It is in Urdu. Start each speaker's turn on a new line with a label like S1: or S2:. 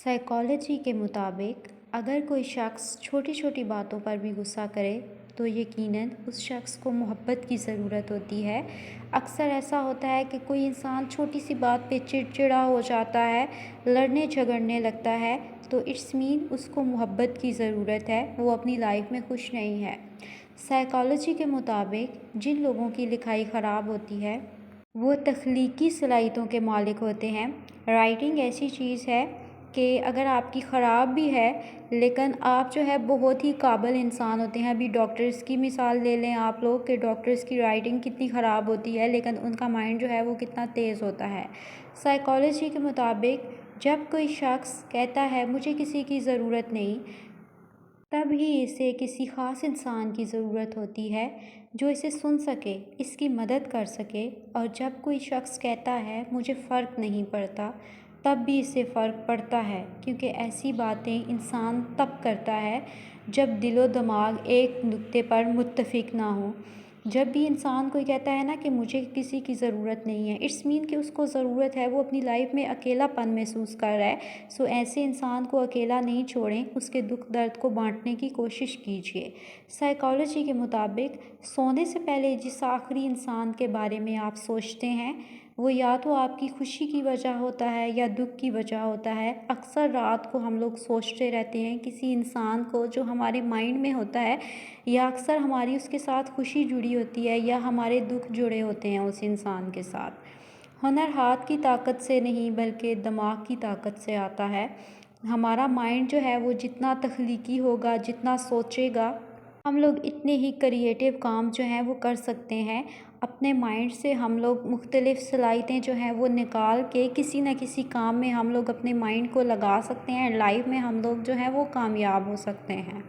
S1: سائیکالوجی کے مطابق اگر کوئی شخص چھوٹی چھوٹی باتوں پر بھی غصہ کرے تو یقیناً اس شخص کو محبت کی ضرورت ہوتی ہے۔ اکثر ایسا ہوتا ہے کہ کوئی انسان چھوٹی سی بات پہ چڑچڑا ہو جاتا ہے، لڑنے جھگڑنے لگتا ہے، تو اٹس مین اس کو محبت کی ضرورت ہے، وہ اپنی لائف میں خوش نہیں ہے۔ سائیکالوجی کے مطابق جن لوگوں کی لکھائی خراب ہوتی ہے وہ تخلیقی صلاحیتوں کے مالک ہوتے ہیں۔ رائٹنگ ایسی چیز ہے کہ اگر آپ کی خراب بھی ہے لیکن آپ جو ہے بہت ہی قابل انسان ہوتے ہیں۔ ابھی ڈاکٹرز کی مثال لے لیں آپ لوگ کہ ڈاکٹرز کی رائٹنگ کتنی خراب ہوتی ہے لیکن ان کا مائنڈ جو ہے وہ کتنا تیز ہوتا ہے۔ سائیکالوجی کے مطابق جب کوئی شخص کہتا ہے مجھے کسی کی ضرورت نہیں، تب ہی اسے کسی خاص انسان کی ضرورت ہوتی ہے جو اسے سن سکے، اس کی مدد کر سکے۔ اور جب کوئی شخص کہتا ہے مجھے فرق نہیں پڑتا، تب بھی اسے فرق پڑتا ہے، کیونکہ ایسی باتیں انسان تب کرتا ہے جب دل و دماغ ایک نقطے پر متفق نہ ہو۔ جب بھی انسان کوئی کہتا ہے نا کہ مجھے کسی کی ضرورت نہیں ہے، اٹس مین کہ اس کو ضرورت ہے، وہ اپنی لائف میں اکیلا پن محسوس کر رہا ہے۔ سو ایسے انسان کو اکیلا نہیں چھوڑیں، اس کے دکھ درد کو بانٹنے کی کوشش کیجیے۔ سائیکالوجی کے مطابق سونے سے پہلے جس آخری انسان کے بارے میں آپ سوچتے ہیں وہ یا تو آپ کی خوشی کی وجہ ہوتا ہے یا دکھ کی وجہ ہوتا ہے۔ اکثر رات کو ہم لوگ سوچتے رہتے ہیں کسی انسان کو جو ہمارے مائنڈ میں ہوتا ہے، یا اکثر ہماری اس کے ساتھ خوشی جڑی ہوتی ہے یا ہمارے دکھ جڑے ہوتے ہیں اس انسان کے ساتھ۔ ہنر ہاتھ کی طاقت سے نہیں بلکہ دماغ کی طاقت سے آتا ہے۔ ہمارا مائنڈ جو ہے وہ جتنا تخلیقی ہوگا، جتنا سوچے گا، ہم لوگ اتنے ہی کریٹیو کام جو ہیں وہ کر سکتے ہیں۔ اپنے مائنڈ سے ہم لوگ مختلف صلاحیتیں جو ہیں وہ نکال کے کسی نہ کسی کام میں ہم لوگ اپنے مائنڈ کو لگا سکتے ہیں، لائف میں ہم لوگ جو ہیں وہ کامیاب ہو سکتے ہیں۔